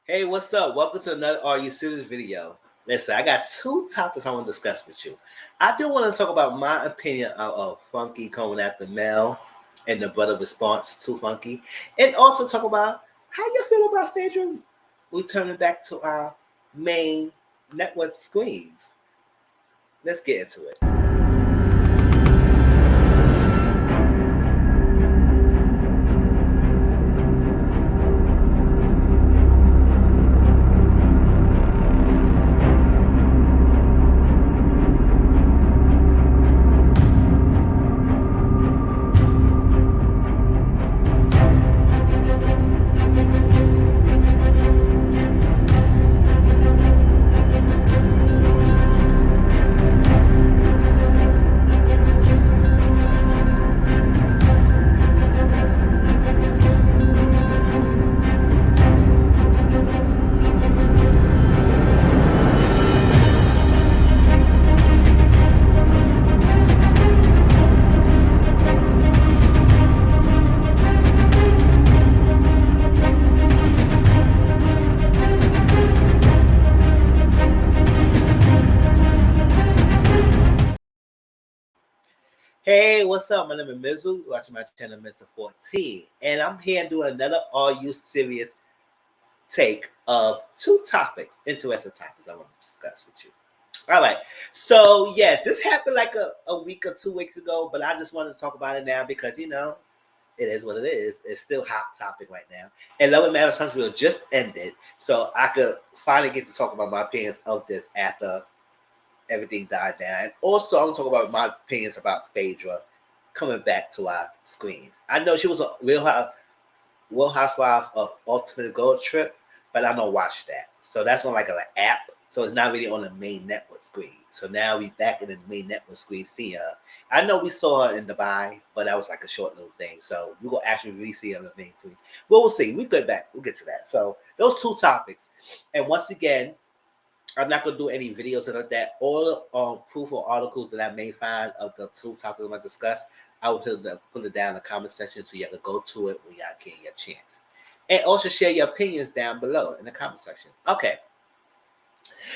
Hey, what's up? Welcome to another Are You Serious video. Listen, I got two topics I want to discuss with you. I do want to talk about my opinion of Funky coming after Mel and the brother response to Funky, and also talk about how you feel about Phaedra returning back to our main network screens. Let's get into it. Hey, what's up? My name is Mizzle. You're watching my channel, Mr. 14. And I'm here doing another Are You Serious take of two topics, interesting topics I want to discuss with you. All right. So, yes, this happened like a week or 2 weeks ago, but I just wanted to talk about it now because, it is what it is. It's still hot topic right now. And Love and Matters Huntsville just ended, so I could finally get to talk about my opinions of this after everything died down. And also, I'm going to talk about my opinions about Phaedra coming back to our screens. I know she was a Real Housewife of Ultimate Gold Trip, but I don't watch that. So that's on like an app. So it's not really on the main network screen. So now we back in the main network screen seeing her. I know we saw her in Dubai, but that was like a short little thing. So we're gonna actually really see her on the main screen. But we'll see. We get back. We'll get to that. So those two topics. And once again, I'm not gonna do any videos of that. All proof or articles that I may find of the two topics I'm gonna discuss, I will put it down in the comment section so you can go to it when y'all get your chance. And also share your opinions down below in the comment section. Okay.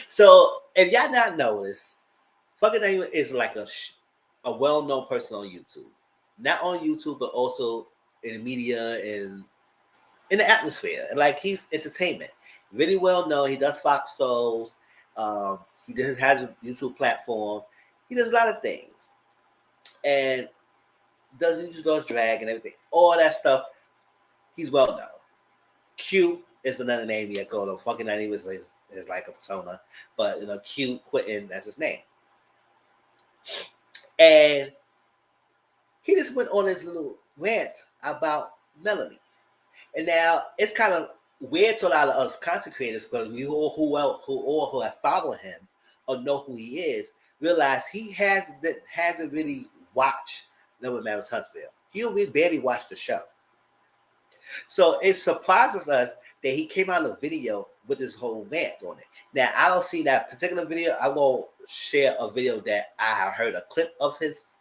So if y'all not noticed, fucking Dineva is like a well-known person on YouTube. Not on YouTube, but also in the media and in the atmosphere. And like he's entertainment. Really well known. He does Fox shows. He has a YouTube platform. He does a lot of things. And does drag and everything. All that stuff. He's well known. Q is another name he had called him. Fucking Dineva is like a persona. But Q Quentin, that's his name. And he just went on this little rant about Melanie. And now it's kind of weird to a lot of us content creators because we all who have followed him or know who he is realize he hasn't really watched Never Marries Huntsville. He barely watched the show. So it surprises us that he came out of the video with this whole rant on it. Now I don't see that particular video. I will share a video that I have heard a clip of his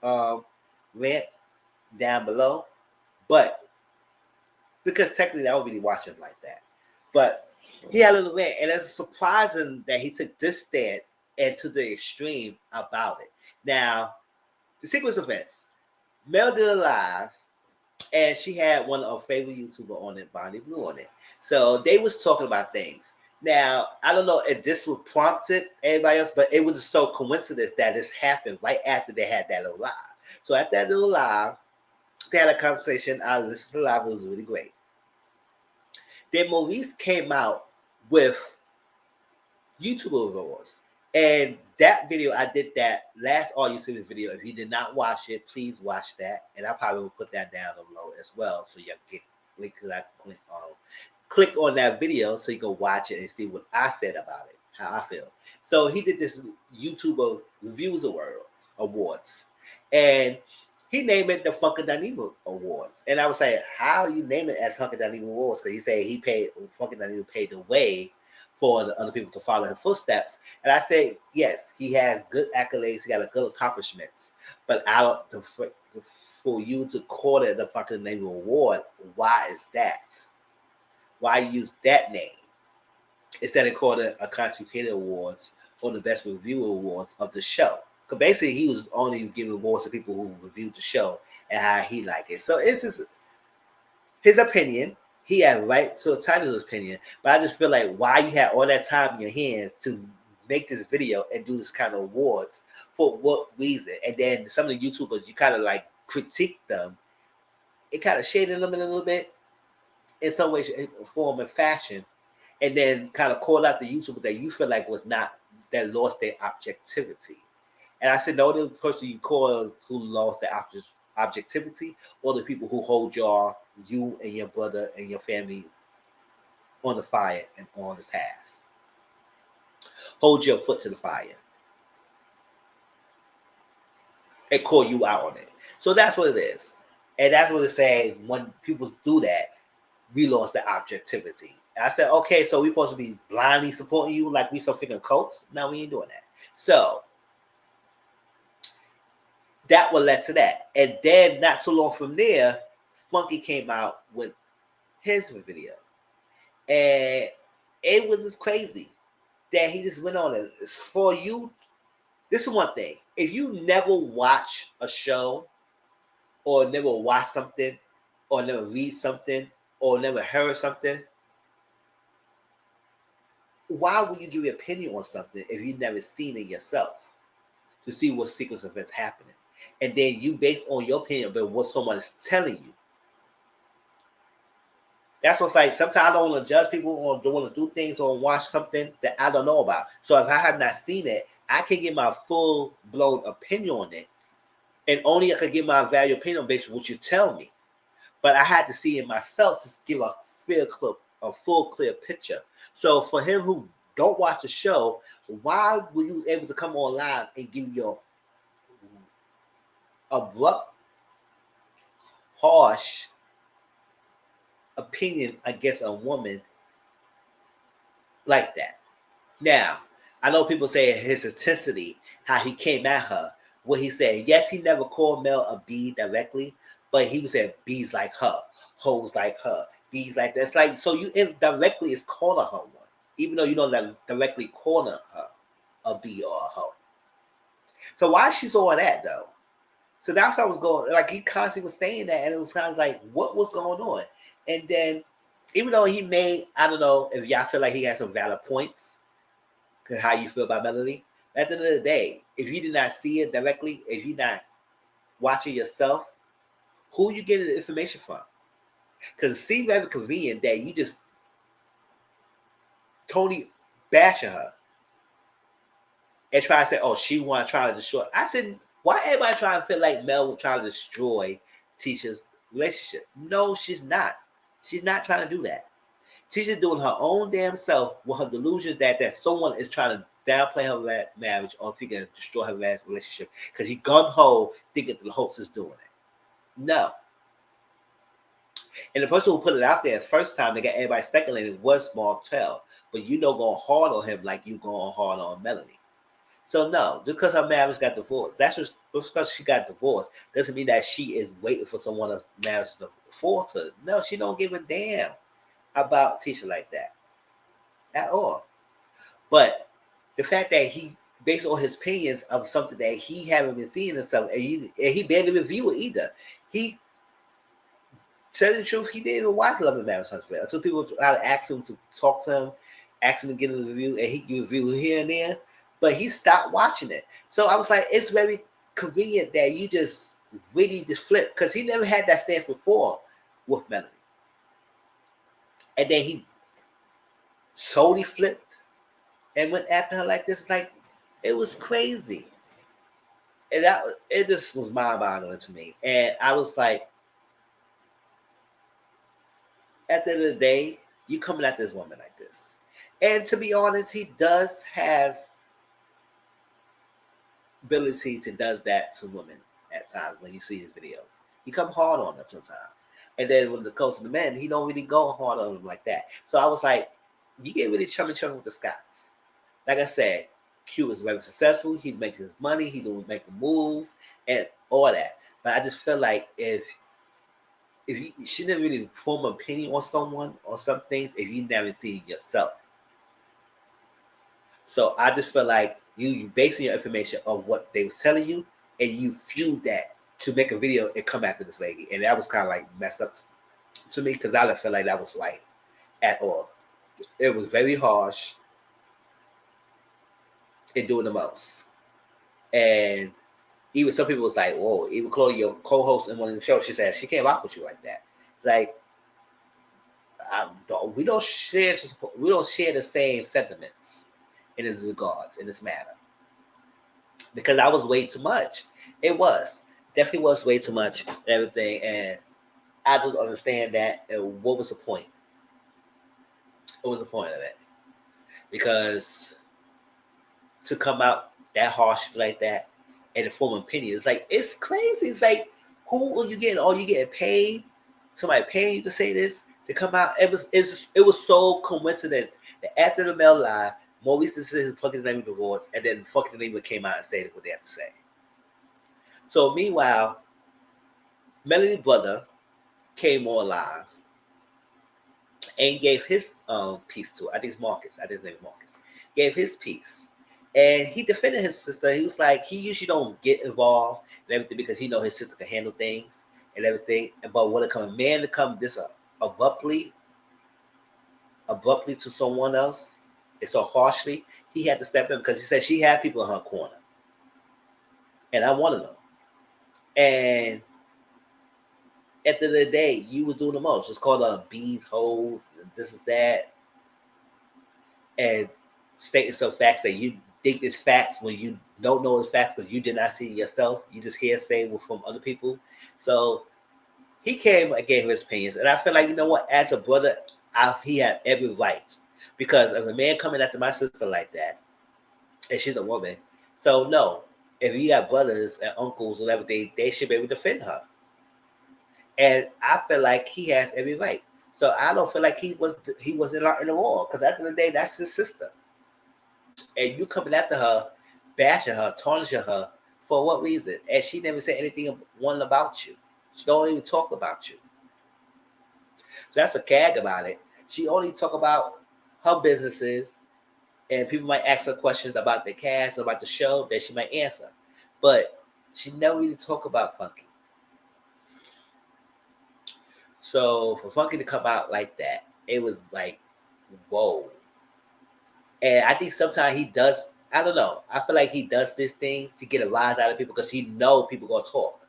rant down below, but because technically I don't really watch him like that. But he had a little rant, and it's surprising that he took this stance and to the extreme about it. Now, the sequence of events, Mel did a live, and she had one of her favorite YouTuber on it, Bonnie Blue, on it. So they was talking about things. Now, I don't know if this would prompted everybody else, but it was just so coincidence that this happened right after they had that little live. So at that little live, they had a conversation. I listened to the live. It was really great. Then Maurice came out with YouTube awards. And that video, I did that last All You See This video. If you did not watch it, please watch that. And I probably will put that down below as well. So you can click on that video so you can watch it and see what I said about it, how I feel. So he did this YouTuber Reviews Awards. And he named it the Funky Dineva Awards. And I was saying, how you name it as Funky Dineva Awards? Because he said Funky Dineva paid the way for the other people to follow his footsteps. And I say, yes, he has good accolades, he got a good accomplishments. But for you to call it the Funky Dineva Award, why is that? why use that name instead of calling it a Content Creator Awards or the Best Review Awards of the show? Because basically, he was only giving awards to people who reviewed the show and how he liked it. So it's just his opinion. He had right to a title of his opinion, but I just feel like why you had all that time in your hands to make this video and do this kind of awards for what reason? And then some of the YouTubers, you kind of like critique them. It kind of shaded them in a little bit in some way, form, and fashion, and then kind of call out the YouTubers that you feel like was not, that lost their objectivity. And I said the only person you call who lost their objectivity, or the people who hold you and your brother and your family on the fire and on the task. Hold your foot to the fire and call you out on it. So that's what it is. And that's what it's saying. When people do that, we lost the objectivity. And I said, okay, so we supposed to be blindly supporting you like we some freaking cults? No, we ain't doing that. So that what led to that. And then not too long from there, Funky came out with his video. And it was just crazy that he just went on it. It's for you. This is one thing. If you never watch a show or never watch something or never read something or never heard something, why would you give your opinion on something if you've never seen it yourself to see what sequence of events happening? And then you base on your opinion about what someone is telling you. That's what's like. Sometimes I don't want to judge people or don't want to do things or watch something that I don't know about. So if I have not seen it, I can get my full-blown opinion on it. And only I can give my value opinion based on what you tell me. But I had to see it myself to give a full clear picture. So for him who don't watch the show, why were you able to come on live and give your abrupt, harsh opinion against a woman like that? Now, I know people say his intensity, how he came at her, what he said. Yes, he never called Mel a B directly, but he was saying B's like her, hoes like her, B's like that. It's like, so you indirectly is calling her one, even though you don't directly calling her a B or a hoe. So why is she so on that though? So that's how I was going. Like he constantly was saying that, and it was kind of like, what was going on? And then, even though he made, I don't know if y'all feel like he had some valid points, because how you feel about Melody. At the end of the day, if you did not see it directly, if you're not watching yourself, who you getting the information from? Because it seems very convenient that you just Tony bashing her and try to say, oh, she want to try to destroy. I said, why everybody trying to feel like Mel will try to destroy Tisha's relationship? No, she's not. She's not trying to do that. Tisha's doing her own damn self with her delusions that someone is trying to downplay her marriage or if he can destroy her relationship because he gun-ho thinking the host is doing it. No. And the person who put it out there the first time they got everybody speculating was Martell, but you know going hard on him like you going hard on Melanie. So no, just because her marriage got divorced, that's just because she got divorced doesn't mean that she is waiting for someone else's marriage to falter. No, she don't give a damn about Tisha like that at all. But the fact that he based on his opinions of something that he haven't been seeing and stuff, and he barely review it either. He tell the truth, he didn't even watch Love and Marriage Huntsville until people try to ask him to talk to him, ask him to get a review, and he give a review here and there. But he stopped watching it. So I was like, it's very convenient that you just really just flip because he never had that stance before with Melody. And then he totally flipped and went after her like this. Like, it was crazy. And it just was mind-boggling to me. And I was like, at the end of the day, you coming at this woman like this. And to be honest, he does have ability to does that to women at times when you see his videos. He come hard on them sometimes. And then when it comes to the men, he don't really go hard on them like that. So I was like, you get really chummy with the Scots. Like I said, Q is very successful. He's making his money. He's making moves and all that. But I just feel like if if you shouldn't really form an opinion on someone or some things if you never see it yourself. So I just feel like you basing your information on what they was telling you, and you fueled that to make a video and come after this lady, and that was kind of like messed up to me because I didn't feel like that was right at all. It was very harsh in doing the most, and even some people was like, "Whoa!" Even Chloe, your co-host in one of the shows, she said she can't rock with you like that. Like, we don't share the same sentiments in this regards in this matter because I was way too much. It was definitely was way too much and everything, and I don't understand that. And what was the point? What was the point of it? Because to come out that harsh like that and to form opinion, it's crazy. It's like, who are you getting? Are you getting paid? Somebody paying you to say this to come out? It was so coincidence that after the Mel lie, Maurice decides to fucking name divorce, and then fucking Dineva came out and said what they have to say. So meanwhile, Melanie's brother came on live and gave his piece to it. I think it's Marcus. I think his name is Marcus. Gave his piece. And he defended his sister. He was like, he usually don't get involved and everything because he know his sister can handle things and everything. But when it comes a man to come this abruptly to someone else, and so harshly, he had to step in because he said she had people in her corner. And I want to know. And at the end of the day, you was doing the most. It's called bees, hoes, this is that. And stating some facts that you think is facts when you don't know it's facts because you did not see it yourself. You just hear say from other people. So he came and gave his opinions. And I feel like, you know what, as a brother, he had every right. Because if a man coming after my sister like that, and she's a woman, so no, if you got brothers and uncles and everything, they should be able to defend her. And I feel like he has every right. So I don't feel like he was in the war because at the end of the day, that's his sister. And you coming after her, bashing her, tarnishing her for what reason? And she never said anything one about you. She don't even talk about you. So that's a gag about it. She only talk about her businesses, and people might ask her questions about the cast, about the show that she might answer, but she never really talk about Funky. So for Funky to come out like that, it was like, whoa. And I think sometimes he does. I don't know. I feel like he does these things to get a rise out of people because he know people gonna talk.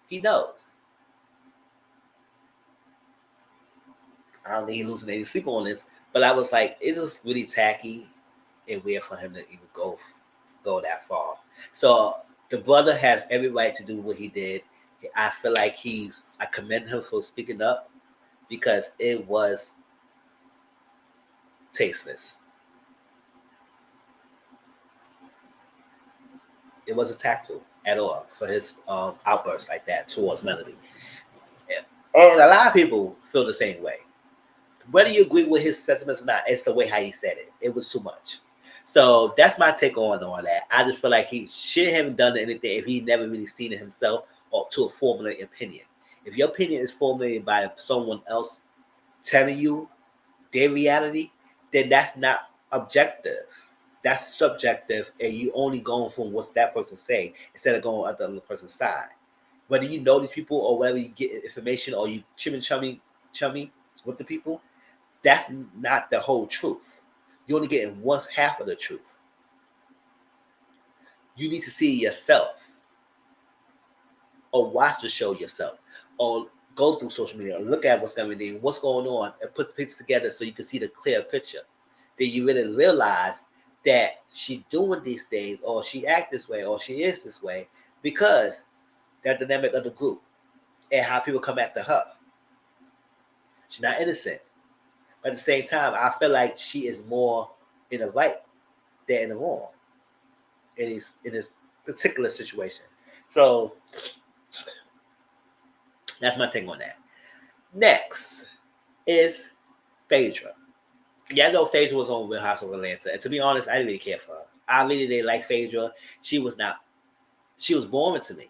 He knows. I don't think he's losing any sleep on this, but I was like, it's just really tacky and weird for him to even go that far. So the brother has every right to do what he did. I feel like I commend him for speaking up because it was tasteless. It wasn't tactful at all for his outburst like that towards Melody. Yeah. And a lot of people feel the same way. Whether you agree with his sentiments or not, it's the way how he said it. It was too much. So that's my take on all that. I just feel like he shouldn't have done anything if he never really seen it himself or to a formulated opinion. If your opinion is formulated by someone else telling you their reality, then that's not objective. That's subjective, and you only going from what that person say instead of going on the other person's side. Whether you know these people or whether you get information or you chummy with the people, that's not the whole truth. You're only getting one half of the truth. You need to see yourself, or watch the show yourself, or go through social media, or look at what's going on, and put the pictures together so you can see the clear picture. Then you really realize that she's doing these things, or she act this way, or she is this way because that dynamic of the group and how people come after her. She's not innocent. But at the same time, I feel like she is more in the right than in the wrong in this particular situation. So that's my take on that. Next is Phaedra. Yeah, I know Phaedra was on Real House of Atlanta, and to be honest, I didn't really care for her. I really didn't like Phaedra. She was boring to me.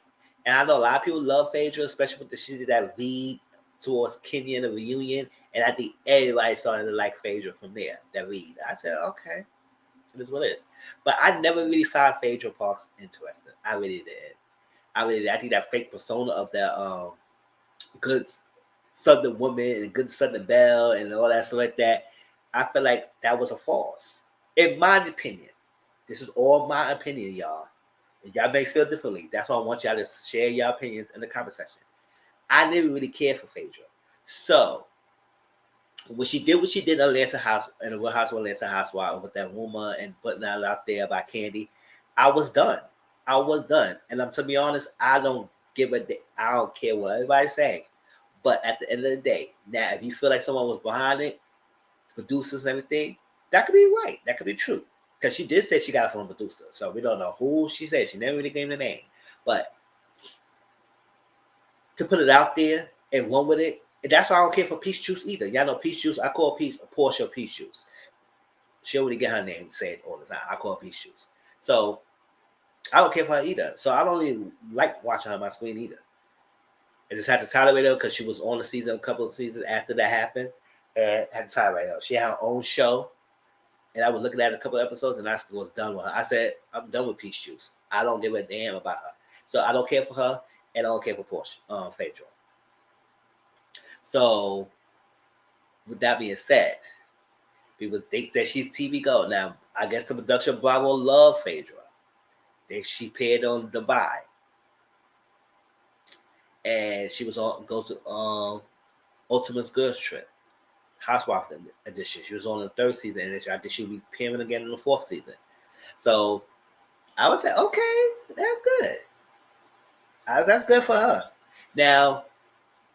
And I know a lot of people love Phaedra, especially with she did that V towards Kenya and the reunion, and I think everybody started to like Phaedra from there. That read, I said, okay, it is what it is. But I never really found Phaedra Parks interesting. I really did. I think that fake persona of that good Southern woman and good Southern belle and all that stuff like that, I feel like that was a false. In my opinion, this is all my opinion, y'all. And y'all may feel differently. That's why I want y'all to share your opinions in the comment section. I never really cared for Phaedra. So when she did what she did in Atlanta House, in the Real House of Atlanta Housewives with that rumor and putting that out there about Candy, I was done. I was done. And I'm to be honest, I don't I don't care what everybody's saying. But at the end of the day, now if you feel like someone was behind it, producers and everything, that could be right. That could be true. Because she did say she got it from a producer. So we don't know who she said. She never really gave the name. But to put it out there and run with it, and that's why I don't care for Peach Juice either. Y'all know Peach Juice. I call Portia Peach Juice. She already get her name said all the time. I call her Peach Juice. So I don't care for her either. So I don't even like watching her on my screen either. I just had to tolerate her because she was on the season a couple of seasons after that happened. And had to tolerate her. She had her own show. And I was looking at a couple of episodes and I was done with her. I said, I'm done with Peach Juice. I don't give a damn about her. So I don't care for her and I don't care for Portia, Phaedra. So with that being said, people think that she's TV gold. Now, I guess the production Bravo love Phaedra. She paired on Dubai. And she was on go to Ultimate's Girls Trip. Housewife edition. She was on the 3rd season, and I think she'll be pairing again in the 4th season. So I would say, okay, that's good. That's good for her. Now,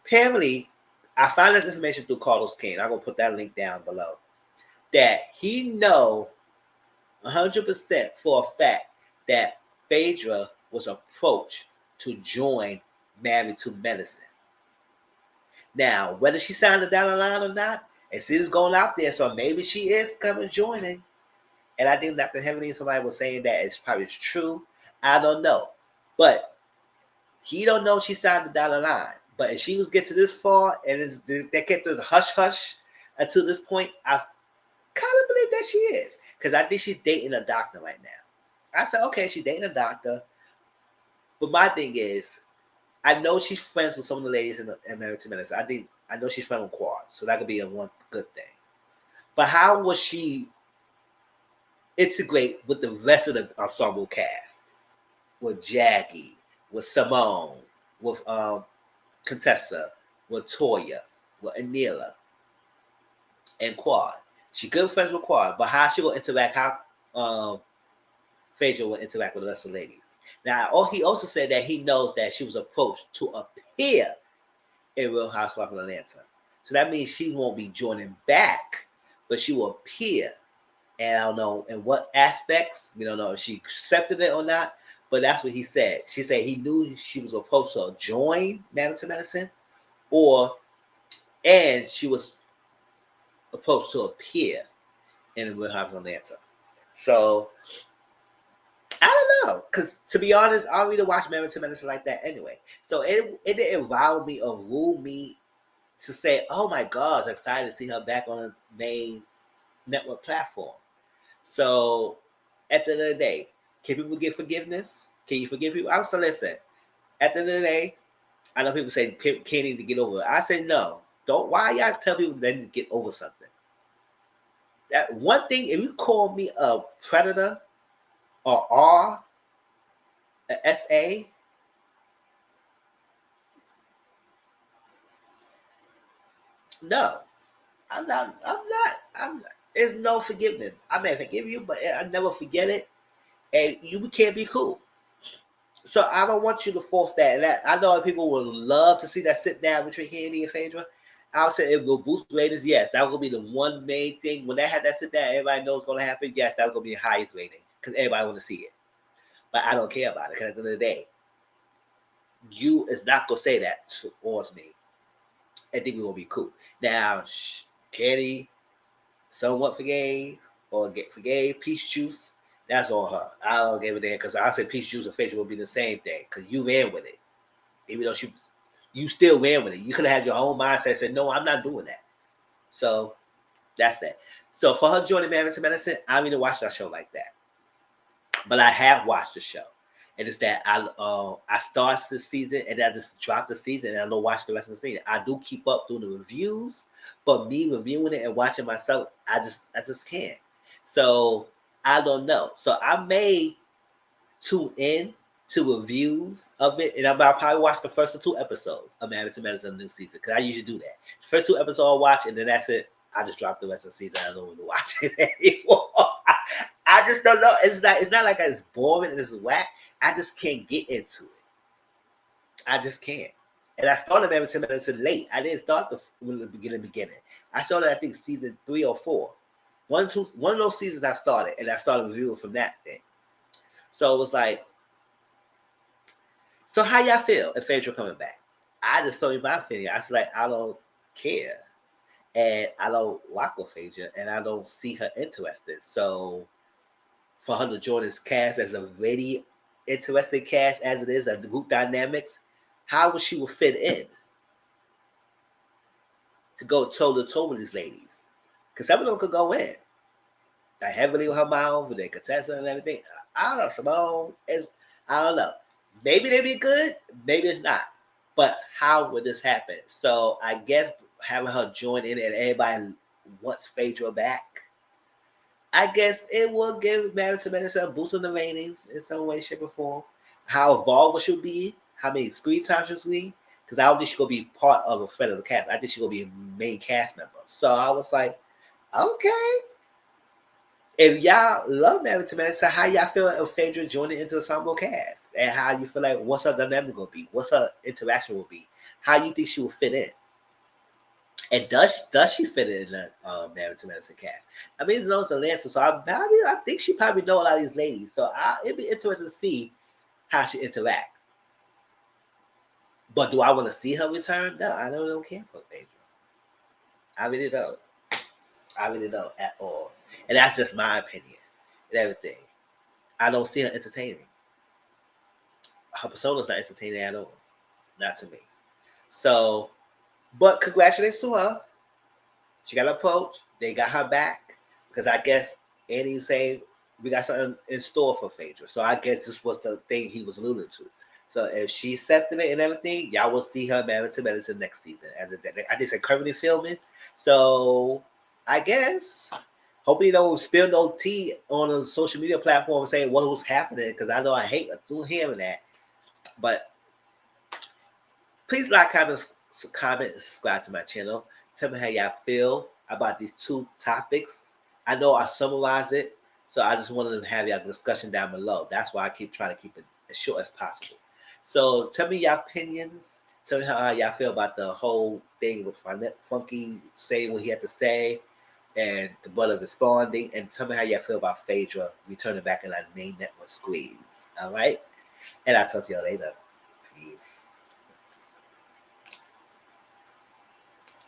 apparently, I found this information through Carlos King. I'm gonna put that link down below. That he know 100% for a fact that Phaedra was approached to join Married to Medicine. Now, whether she signed it down the line or not, and see this going out there, so maybe she is coming joining. And I think Dr. Heavenly somebody was saying that it's probably true. I don't know. But he don't know she signed it down the line. But if she was get to this far and they kept the hush hush until this point, I kind of believe that she is. Because I think she's dating a doctor right now. I said, okay, she's dating a doctor. But my thing is, I know she's friends with some of the ladies in Married to Medicine. I know she's friends with Quad. So that could be a one good thing. But how will she integrate with the rest of the ensemble cast? With Jackie, with Simone, with Contessa, with Toya, with Anila, and Quad. She good friends with Quad, but how she will interact, how Phaedra will interact with the rest of the ladies. Now, he also said that he knows that she was approached to appear in Real Housewives of Atlanta. So that means she won't be joining back, but she will appear. And I don't know in what aspects. We don't know if she accepted it or not, but that's what he said. She said he knew she was approached to join Married to Medicine, and she was approached to appear in the Real Housewives of Atlanta. So I don't know, because to be honest, I don't really watch Married to Medicine like that anyway. So it didn't wow me or rule me to say, oh my gosh, excited to see her back on the main network platform. So at the end of the day, can people get forgiveness? Can you forgive people? I was to listen. At the end of the day, I know people say can't need to get over it. I say no. Don't. Why y'all tell people they need to get over something? That one thing, if you call me a predator or R, a SA, no, I'm not. There's no forgiveness. I may forgive you, but I never forget it. And you can't be cool. So I don't want you to force that. And I know people would love to see that sit down between Candy and Phaedra. I'll say it will boost ratings. Yes, that will be the one main thing. When they had that sit down, everybody knows what's going to happen. Yes, that will be the highest rating because everybody want to see it. But I don't care about it because at the end of the day, you is not going to say that towards me. I think we will be cool. Now, Candy somewhat forgave forgave Peach Juice. That's on her. I don't give a damn because I said Peach Juice and Phaedra will be the same thing because you ran with it. Even though she you still ran with it. You could have had your own mindset and said, no, I'm not doing that. So that's that. So for her joining Married to Medicine, I don't even watch that show like that. But I have watched the show. And it's that I start the season and I just drop the season and I don't watch the rest of the season. I do keep up doing the reviews, but me reviewing it and watching myself, I just can't. So I don't know. So I may tune in to reviews of it, and I'll probably watch the first 2 episodes of Married to Medicine new season because I usually do that. The first 2 episodes I'll watch, and then that's it. I just drop the rest of the season. I don't want to watch it anymore. I just don't know. It's not like it's boring and it's whack. I just can't get into it. I just can't. And I started Married to Medicine late. I didn't start the beginning. I started, I think, season 3 or 4. One of those seasons I started, and I started reviewing from that thing. So it was like, so how y'all feel if Phaedra coming back? I just told you my opinion. I was like, I don't care. And I don't rock with Phaedra, and I don't see her interested. So for her to join this cast as a really interesting cast as it is, the group dynamics, how would she fit in to go toe to toe with these ladies? Because some of them could go in. Like heavily with her mouth, with their Contessa and everything. I don't know, Simone. I don't know. Maybe they be good, maybe it's not. But how would this happen? So I guess having her join in and everybody wants Phaedra back, I guess it will give Married to Medicine a boost in the ratings in some way, shape, or form. How involved she'll be, how many screen times she'll be, because I don't think she's going to be part of a friend of the cast. I think she's going to be a main cast member. So I was like, okay. If y'all love Married to Medicine, how y'all feel if Phaedra joining into the ensemble cast? And how you feel like, what's her dynamic going to be? What's her interaction will be? How you think she will fit in? And does she fit in the Married to Medicine cast? I mean, there's no answer. So I think she probably know a lot of these ladies. So it'd be interesting to see how she interact. But do I want to see her return? No, I don't care for Phaedra. I really don't. I really don't at all. And that's just my opinion and everything. I don't see her entertaining. Her persona's not entertaining at all. Not to me. So, but congratulations to her. She got approached. They got her back. Because I guess Andy saying we got something in store for Phaedra. So I guess this was the thing he was alluding to. So if she accepted it and everything, y'all will see her Married to Medicine next season. I think they're currently filming. So I guess hopefully don't spill no tea on a social media platform saying what was happening, because I know I hate hearing that. But please like, comment, and subscribe to my channel. Tell me how y'all feel about these 2 topics. I know I summarized it, so I just wanted to have y'all discussion down below. That's why I keep trying to keep it as short as possible. So tell me your opinions. Tell me how y'all feel about the whole thing with Funky saying what he had to say and the brother responding. And tell me how y'all feel about Phaedra returning back in our main network squeeze. All right? And I'll talk to y'all later. Peace.